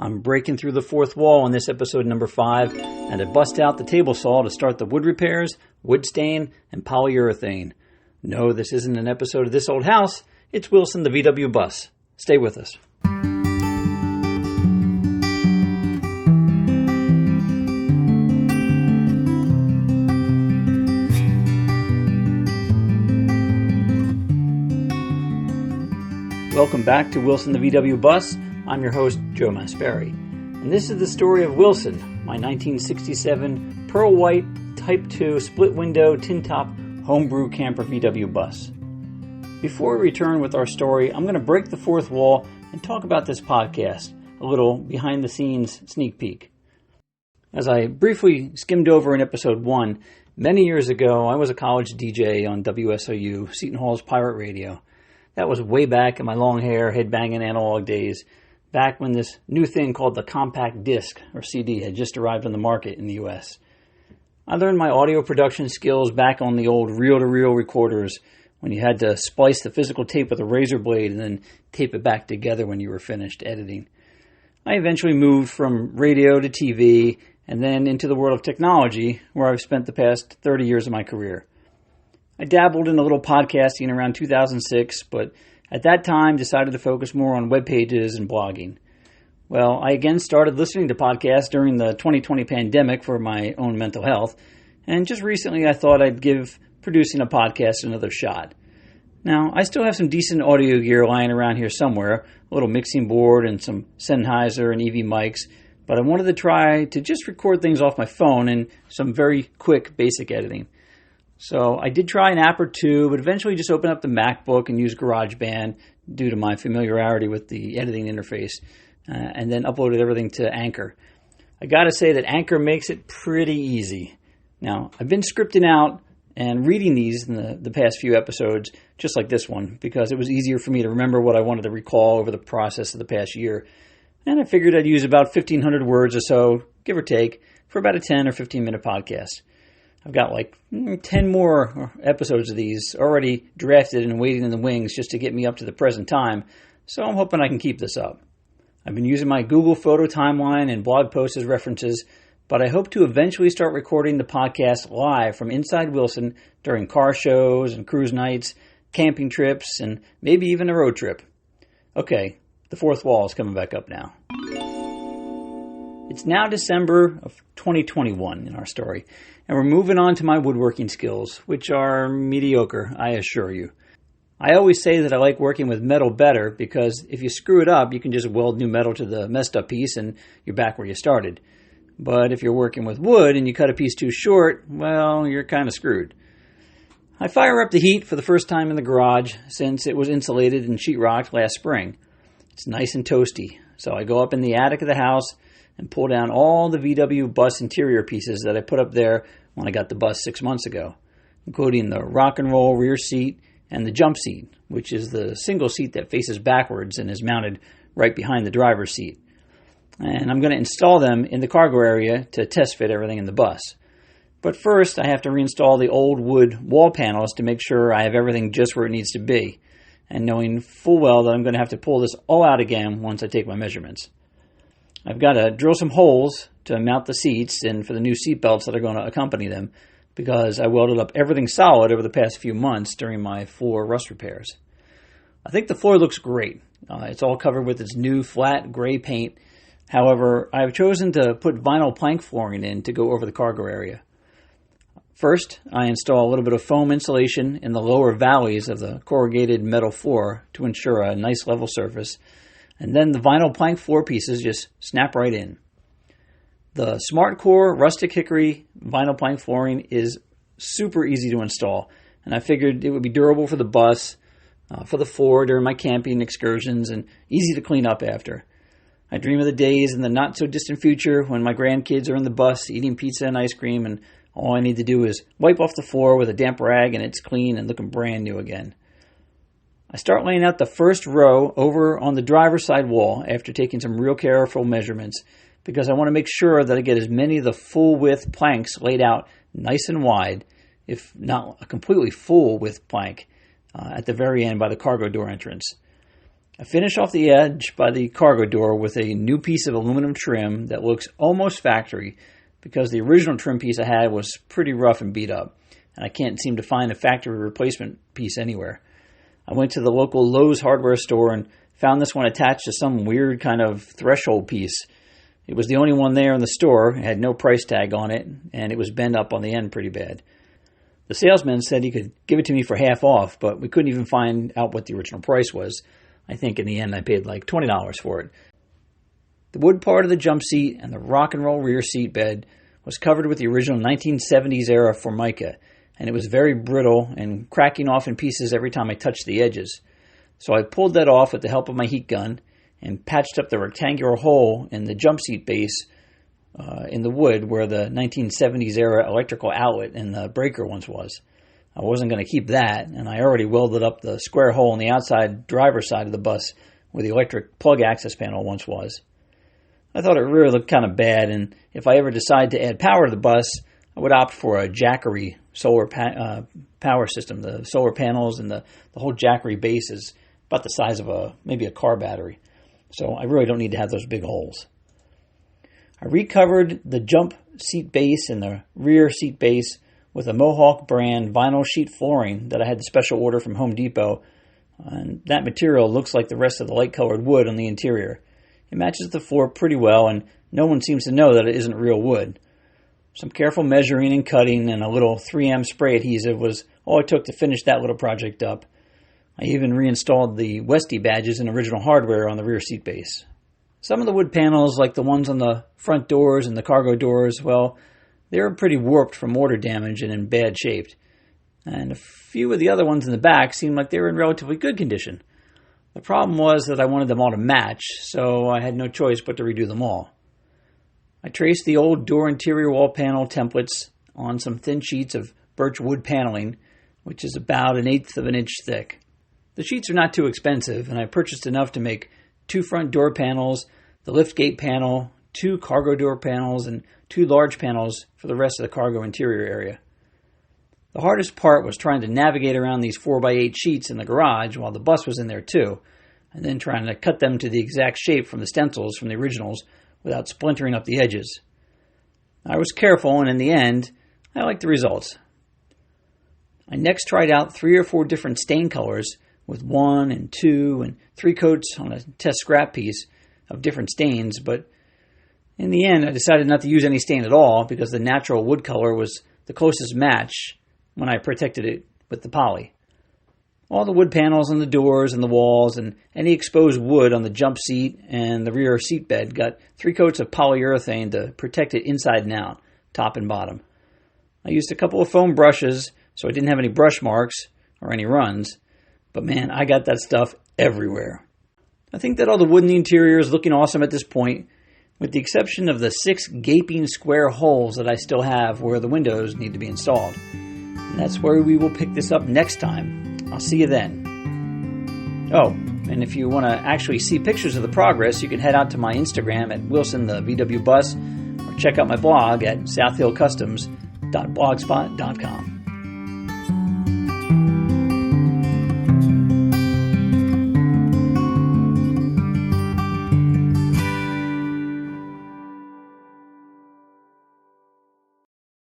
I'm breaking through the fourth wall on this episode number 5, and I bust out the table saw to start the wood repairs, wood stain, and polyurethane. No, this isn't an episode of This Old House. It's Wilson the VW bus. Stay with us. Welcome back to Wilson the VW bus. I'm your host, Joe Masperi. And this is the story of Wilson, my 1967 pearl white Type 2 split window tin top homebrew camper VW bus. Before we return with our story, I'm going to break the fourth wall and talk about this podcast, a little behind the scenes sneak peek. As I briefly skimmed over in episode 1, many years ago I was a college DJ on WSOU, Seton Hall's pirate radio. That was way back in my long hair, head-banging analog days, back when this new thing called the compact disc, or CD, had just arrived on the market in the U.S. I learned my audio production skills back on the old reel-to-reel recorders, when you had to splice the physical tape with a razor blade and then tape it back together when you were finished editing. I eventually moved from radio to TV, and then into the world of technology, where I've spent the past 30 years of my career. I dabbled in a little podcasting around 2006, but at that time decided to focus more on web pages and blogging. Well, I again started listening to podcasts during the 2020 pandemic for my own mental health, and just recently I thought I'd give producing a podcast another shot. Now, I still have some decent audio gear lying around here somewhere, a little mixing board and some Sennheiser and EV mics, but I wanted to try to just record things off my phone and some very quick basic editing. So I did try an app or two, but eventually just opened up the MacBook and used GarageBand due to my familiarity with the editing interface, and then uploaded everything to Anchor. I gotta say that Anchor makes it pretty easy. Now, I've been scripting out and reading these in the past few episodes, just like this one, because it was easier for me to remember what I wanted to recall over the process of the past year. And I figured I'd use about 1,500 words or so, give or take, for about a 10 or 15 minute podcast. I've got like 10 more episodes of these already drafted and waiting in the wings just to get me up to the present time, so I'm hoping I can keep this up. I've been using my Google photo timeline and blog posts as references, but I hope to eventually start recording the podcast live from inside Wilson during car shows and cruise nights, camping trips, and maybe even a road trip. Okay, the fourth wall is coming back up now. It's now December of 2021 in our story, and we're moving on to my woodworking skills, which are mediocre, I assure you. I always say that I like working with metal better because if you screw it up, you can just weld new metal to the messed up piece and you're back where you started. But if you're working with wood and you cut a piece too short, well, you're kind of screwed. I fire up the heat for the first time in the garage since it was insulated and sheetrocked last spring. It's nice and toasty, so I go up in the attic of the house and pull down all the VW bus interior pieces that I put up there when I got the bus 6 months ago, including the rock and roll rear seat and the jump seat, which is the single seat that faces backwards and is mounted right behind the driver's seat. And I'm going to install them in the cargo area to test fit everything in the bus. But first, I have to reinstall the old wood wall panels to make sure I have everything just where it needs to be, and knowing full well that I'm going to have to pull this all out again once I take my measurements. I've got to drill some holes to mount the seats and for the new seat belts that are going to accompany them, because I welded up everything solid over the past few months during my floor rust repairs. I think the floor looks great. It's all covered with its new flat gray paint. However, I've chosen to put vinyl plank flooring in to go over the cargo area. First, I install a little bit of foam insulation in the lower valleys of the corrugated metal floor to ensure a nice level surface, and then the vinyl plank floor pieces just snap right in. The SmartCore rustic hickory vinyl plank flooring is super easy to install, and I figured it would be durable for the bus, for the floor during my camping excursions, and easy to clean up after. I dream of the days in the not-so-distant future when my grandkids are in the bus eating pizza and ice cream, and all I need to do is wipe off the floor with a damp rag and it's clean and looking brand new again. I start laying out the first row over on the driver's side wall after taking some real careful measurements, because I want to make sure that I get as many of the full-width planks laid out nice and wide, if not a completely full-width plank, at the very end by the cargo door entrance. I finish off the edge by the cargo door with a new piece of aluminum trim that looks almost factory because the original trim piece I had was pretty rough and beat up, and I can't seem to find a factory replacement piece anywhere. I went to the local Lowe's hardware store and found this one attached to some weird kind of threshold piece. It was the only one there in the store. It had no price tag on it, and it was bent up on the end pretty bad. The salesman said he could give it to me for half off, but we couldn't even find out what the original price was. I think in the end I paid like $20 for it. The wood part of the jump seat and the rock and roll rear seat bed was covered with the original 1970s era Formica, and it was very brittle and cracking off in pieces every time I touched the edges. So I pulled that off with the help of my heat gun and patched up the rectangular hole in the jump seat base in the wood where the 1970s era electrical outlet and the breaker once was. I wasn't going to keep that, and I already welded up the square hole on the outside driver's side of the bus where the electric plug access panel once was. I thought it really looked kind of bad, and if I ever decide to add power to the bus, I would opt for a Jackery solar power system. The solar panels and the whole Jackery base is about the size of maybe a car battery. So I really don't need to have those big holes. I recovered the jump seat base and the rear seat base with a Mohawk brand vinyl sheet flooring that I had the special order from Home Depot. And that material looks like the rest of the light colored wood on the interior. It matches the floor pretty well, and no one seems to know that it isn't real wood. Some careful measuring and cutting and a little 3M spray adhesive was all it took to finish that little project up. I even reinstalled the Westie badges and original hardware on the rear seat base. Some of the wood panels, like the ones on the front doors and the cargo doors, well, they were pretty warped from mortar damage and in bad shape. And a few of the other ones in the back seemed like they were in relatively good condition. The problem was that I wanted them all to match, so I had no choice but to redo them all. I traced the old door interior wall panel templates on some thin sheets of birch wood paneling, which is about 1/8 of an inch thick. The sheets are not too expensive, and I purchased enough to make 2 front door panels, the liftgate panel, 2 cargo door panels, and 2 large panels for the rest of the cargo interior area. The hardest part was trying to navigate around these 4x8 sheets in the garage while the bus was in there too, and then trying to cut them to the exact shape from the stencils from the originals without splintering up the edges. I was careful, and in the end, I liked the results. I next tried out 3 or 4 different stain colors with 1 and 2 and 3 coats on a test scrap piece of different stains, but in the end I decided not to use any stain at all because the natural wood color was the closest match when I protected it with the poly. All the wood panels on the doors and the walls and any exposed wood on the jump seat and the rear seat bed got 3 coats of polyurethane to protect it inside and out, top and bottom. I used a couple of foam brushes so I didn't have any brush marks or any runs, but man, I got that stuff everywhere. I think that all the wood in the interior is looking awesome at this point, with the exception of the 6 gaping square holes that I still have where the windows need to be installed. And that's where we will pick this up next time. I'll see you then. Oh, and if you want to actually see pictures of the progress, you can head out to my Instagram at WilsonTheVWBus or check out my blog at southhillcustoms.blogspot.com.